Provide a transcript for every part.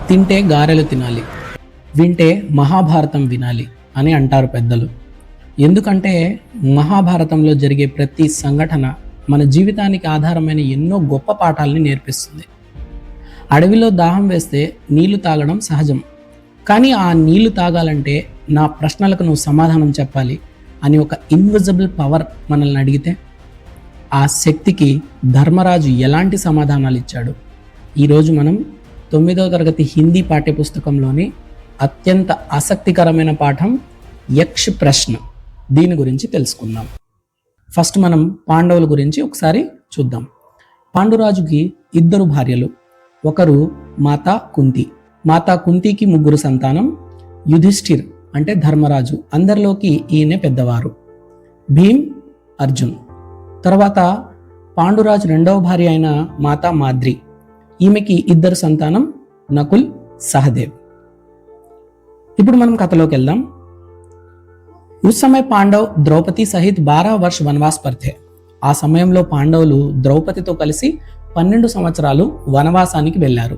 తింటే గారెలు తినాలి, వింటే మహాభారతం వినాలి అని అంటారు పెద్దలు. ఎందుకంటే మహాభారతంలో జరిగే ప్రతి సంఘటన మన జీవితానికి ఆధారమైన ఎన్నో గొప్ప పాఠాలని నేర్పిస్తుంది. అడవిలో దాహం వేస్తే నీళ్లు తాగడం సహజం, కానీ ఆ నీళ్లు తాగాలంటే నా ప్రశ్నలకు నువ్వు సమాధానం చెప్పాలి అని ఒక ఇన్విజిబుల్ పవర్ మనల్ని అడిగితే ఆ శక్తికి ధర్మరాజు ఎలాంటి సమాధానాలు ఇచ్చాడు? ఈరోజు మనం 9వ తరగతి హిందీ పాఠ్యపుస్తకంలోని అత్యంత ఆసక్తికరమైన పాఠం యక్ష ప్రశ్న, దీని గురించి తెలుసుకుందాం. ఫస్ట్ మనం పాండవుల గురించి ఒకసారి చూద్దాం. పాండురాజుకి 2 భార్యలు. ఒకరు మాతా కుంతి. మాతా కుంతికి 3 సంతానం. యుధిష్ఠిర్ అంటే ధర్మరాజు, అందరిలోకి ఈయనే పెద్దవారు. భీమ్, అర్జున్. తర్వాత పాండురాజు 2వ భార్య అయిన మాతా మాద్రి, ఈమెకి 2 సంతానం, నకుల్, సహదేవ్. ఇప్పుడు మనం కథలోకి వెళ్దాం. उस समय పాండవ్ ద్రౌపది సహిత్ 12 वर्ष వనవాస్ పర్ थे. ఆ సమయంలో పాండవులు ద్రౌపదితో కలిసి 12 సంవత్సరాలు వనవాసానికి వెళ్ళారు.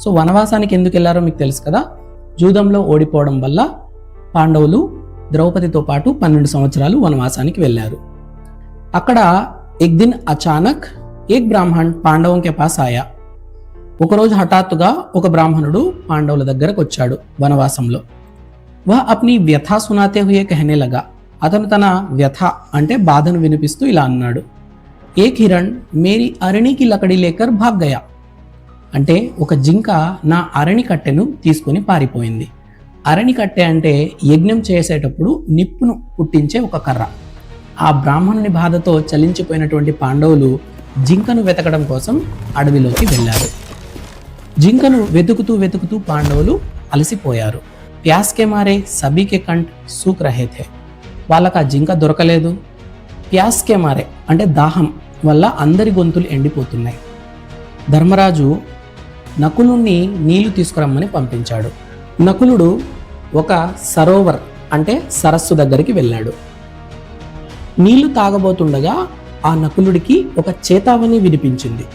సో వనవాసానికి ఎందుకు వెళ్ళారో మీకు తెలుసు కదా. జూదంలో ఓడిపోవడం వల్ల పాండవులు ద్రౌపదితో పాటు 12 సంవత్సరాలు వనవాసానికి వెళ్ళారు. అక్కడ ఎక్ దిన్ అచానక్ ఏక్ బ్రాహ్మణ్ పాండవం కే పాస్ ఆయా. ఒకరోజు హఠాత్తుగా ఒక బ్రాహ్మణుడు పాండవుల దగ్గరకు వచ్చాడు వనవాసంలో. వహ అప్ని వ్యథ సునాతే హుయే కహనే లగా. అతను తన వ్యథ అంటే బాధను వినిపిస్తూ ఇలా అన్నాడు. ఏక్ హిరణ్ మేరీ అరణికి లకడి లేకర్ భాగ్ గయా. అంటే ఒక జింక నా అరణి కట్టెను తీసుకొని పారిపోయింది. అరణి కట్టె అంటే యజ్ఞం చేసేటప్పుడు నిప్పును పుట్టించే ఒక కర్ర. ఆ బ్రాహ్మణుని బాధతో చలించిపోయినటువంటి పాండవులు జింకను వెతకడం కోసం అడవిలోకి వెళ్ళారు. జింకను వెతుకుతూ పాండవులు అలసిపోయారు. ప్యాస్ కే మారే సబీకే కంఠ్ సూక్ రహే థే. వాళ్ళకి ఆ జింక దొరకలేదు. ప్యాస్ కే మారే అంటే దాహం వల్ల అందరి గొంతులు ఎండిపోతున్నాయి. ధర్మరాజు నకులుణ్ణి నీళ్లు తీసుకురమ్మని పంపించాడు. నకులుడు ఒక సరోవర్ అంటే సరస్సు దగ్గరికి వెళ్ళాడు. నీళ్లు తాగబోతుండగా ఆ నకులుడికి ఒక చేతావని వినిపించింది.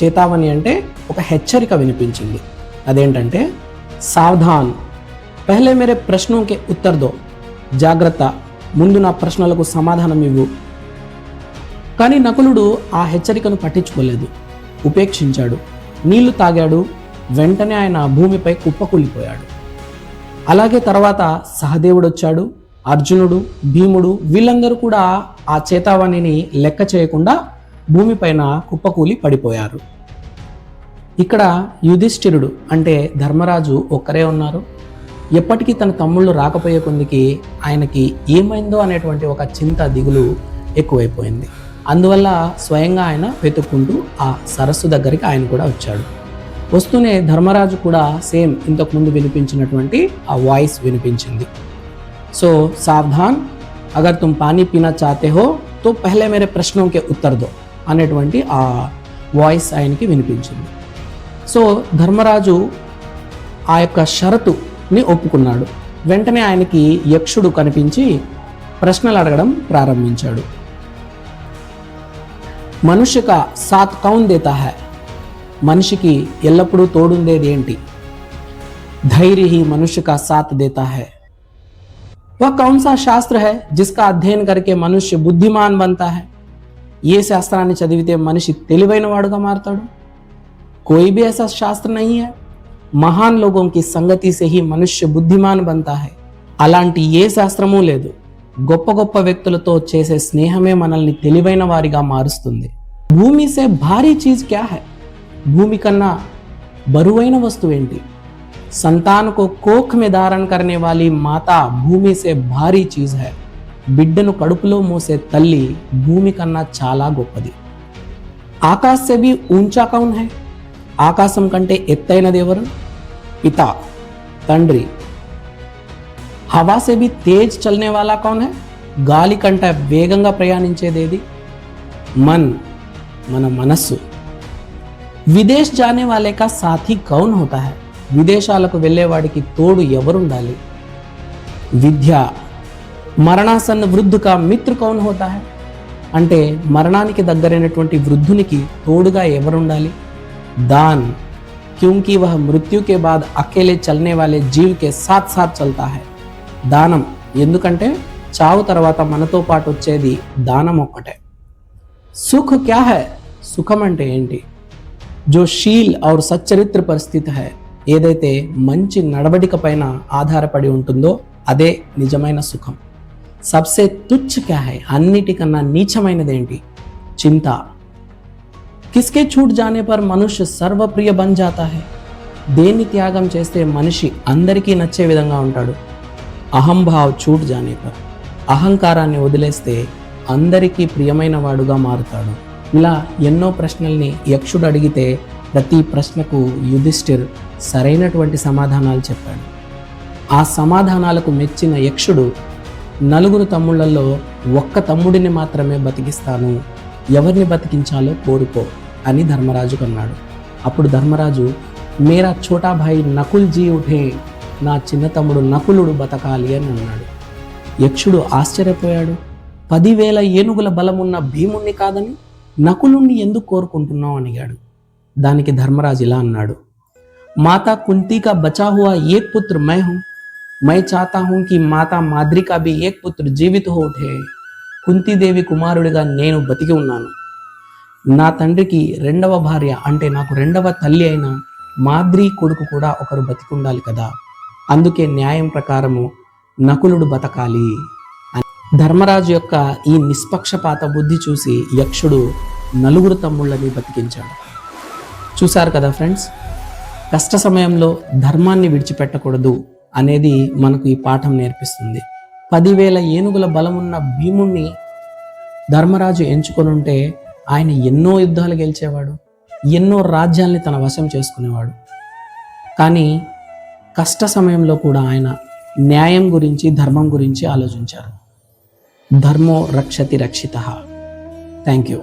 చేతావని అంటే ఒక హెచ్చరిక వినిపించింది. అదేంటంటే, సావధాన్, పహలే మేరే ప్రశ్నోంకే ఉత్తర్ దో. జాగ్రత్త, ముందు నా ప్రశ్నలకు సమాధానం ఇవ్వు. కానీ నకులుడు ఆ హెచ్చరికను పట్టించుకోలేదు, ఉపేక్షించాడు. నీళ్లు తాగాడు. వెంటనే ఆయన భూమిపై కుప్పకూలిపోయాడు. అలాగే తర్వాత సహదేవుడు వచ్చాడు, అర్జునుడు, భీముడు, వీళ్ళందరూ కూడా ఆ చేతావనిని లెక్క చేయకుండా భూమిపైన కుప్పకూలి పడిపోయారు. ఇక్కడ యుధిష్ఠిరుడు అంటే ధర్మరాజు ఒక్కరే ఉన్నారు. ఎప్పటికీ తన తమ్ముళ్ళు రాకపోయే కొందికి ఆయనకి ఏమైందో అనేటువంటి ఒక చింత, దిగులు ఎక్కువైపోయింది. అందువల్ల స్వయంగా ఆయన వెతుక్కుంటూ ఆ సరస్సు దగ్గరికి ఆయన కూడా వచ్చాడు. వస్తూనే ధర్మరాజు కూడా సేమ్ ఇంతకుముందు వినిపించినటువంటి ఆ వాయిస్ వినిపించింది. సో సావధాన్, అగర్ తుమ్ పానీ పీనా చాతే హో తో పహలే మేరే ప్రశ్నోంకే ఉత్తర్ దో అనేటువంటి ఆ వాయిస్ ఆయనకి వినిపించింది. సో ధర్మరాజు ఆ యొక్క షరతుని ఒప్పుకున్నాడు. వెంటనే ఆయనకి యక్షుడు కనిపించి ప్రశ్నలు అడగడం ప్రారంభించాడు. మనుష్య కా సాత్ కౌన్ దేతా హై. మనిషికి ఎల్లప్పుడూ తోడుండేది ఏంటి? ధైర్య హీ మనుష్య కా సాత్ దేతా హై. वह कौन सा शास्त्र है जिसका अध्ययन करके मनुष्य बुद्धिमान बनता है. ये శాస్త్రాన్ని చదివితే మనిషి తెలివైన వాడుగా మారతాడు. कोई भी ऐसा शास्त्र नहीं है. महान लोगों की संगति से ही मनुष्य बुद्धिमान बनता है. అలాంటి ఏ శాస్త్రమూ లేదు. గొప్ప గొప్ప వ్యక్తులతో చేసే స్నేహమే మనల్ని తెలివైన వారిగా మారుస్తుంది. భూమి సే భారీ చీజ్ క్యా హై. భూమి కన్నా బరువైన వస్తువు ఏంటి? संतान को कोख में धारण करने वाली माता भूमि से भारी चीज है. బిడ్డను కడుపులో మోసే తల్లి భూమి కన్నా చాలా గొప్పది. ఆకాశ్ సే భీ ఊంచా కౌన్ హై. ఆకాశం కంటే ఎత్తైనది ఎవరు? పిత, తండ్రి. హవా సే భీ తేజ్ చల్నే వాలా కౌన్ హై. గాలి కంటే వేగంగా ప్రయాణించేదేది? మన్, మన మనస్సు. విదేశ్ జానే వాలే కా సాథీ కౌన్ హోతా హై. విదేశాలకు వెళ్ళేవాడికి తోడు ఎవరుండాలి? విద్య. మరణాసన్న వృద్ధుకా మిత్ర కౌన్ హోతా హై. అంటే మరణానికి దగ్గరైనటువంటి వృద్ధునికి తోడుగా ఎవరుండాలి? దాన్. क्योंकि वह मृत्यु के बाद अकेले चलने वाले जीव के साथ साथ चलता है. దానం ఎందుకంటే చావు తర్వాత మనతో పాటు వచ్చేది దానం ఒక్కటే. సుఖ క్యా హై, సుఖం అంటే ఏంటి? జో శీల్ ఔర్ సచ్చరిత్ర పరిస్థితి హై, ఏదైతే మంచి నడవడిక పైన ఆధారపడి ఉంటుందో అదే నిజమైన సుఖం. సబ్సే తుచ్చ క్యా హై, అన్నిటికన్నా నీచమైనదేంటి? చింత. కిస్కే छूट जाने पर మనుష్య సర్వప్రియ బన్ జాతా హై, దేన్ని త్యాగం చేస్తే మనిషి అందరికీ నచ్చే విధంగా ఉంటాడు? అహంభావ్ छूट जाने पर, అహంకారాన్ని వదిలేస్తే అందరికీ ప్రియమైన వాడుగా మారుతాడు. ఇలా ఎన్నో ప్రశ్నల్ని యక్షుడు అడిగితే ప్రతి ప్రశ్నకు యుధిష్ఠిర్ సరైనటువంటి సమాధానాలు చెప్పాడు. ఆ సమాధానాలకు మెచ్చిన యక్షుడు నలుగురు తమ్ముళ్లలో ఒక్క తమ్ముడిని మాత్రమే బతికిస్తాను, ఎవరిని బతికించాలో కోరుకో అని ధర్మరాజుకు అన్నాడు. అప్పుడు ధర్మరాజు, మేరా ఛోటా భాయ్ నకుల్ జీ ఉఠే, నా చిన్న తమ్ముడు నకులుడు బతకాలి అని అన్నాడు. యక్షుడు ఆశ్చర్యపోయాడు. 10,000 ఏనుగుల బలమున్న భీముణ్ణి కాదని నకులుణ్ణి ఎందుకు కోరుకుంటున్నావు అడిగాడు. దానికి ధర్మరాజు ఇలా అన్నాడు, మాతా కుంతి కా బచా హువా ఏక్ పుత్ర మై హూं, मैं चाहता हूं कि माता माद्री का भी एक पुत्र जीवित हो उठे. కుంతీదేవి కుమారుడిగా నేను బతికి ఉన్నాను. నా తండ్రికి రెండవ భార్య అంటే నాకు రెండవ తల్లి అయిన మాద్రి కొడుకు కూడా ఒకరు బతికి ఉండాలి కదా, అందుకే న్యాయం ప్రకారము నకులుడు బతకాలి. ధర్మరాజు యొక్క ఈ నిష్పక్షపాత బుద్ధి చూసి యక్షుడు నలుగురు తమ్ముళ్ళని బతికించాడు. చూశారు కదా ఫ్రెండ్స్, కష్ట సమయంలో ధర్మాన్ని విడిచిపెట్టకూడదు అనేది మనకు ఈ పాఠం నేర్పిస్తుంది. 10,000 ఏనుగుల బలమున్న భీముణ్ణి ధర్మరాజు ఎంచుకొనుంటే ఆయన ఎన్నో యుద్ధాలు గెలిచేవాడు, ఎన్నో రాజ్యాల్ని తన వశం చేసుకునేవాడు. కానీ కష్ట సమయంలో కూడా ఆయన న్యాయం గురించి, ధర్మం గురించి ఆలోచించారు. ధర్మో రక్షతి రక్షితః. Thank you.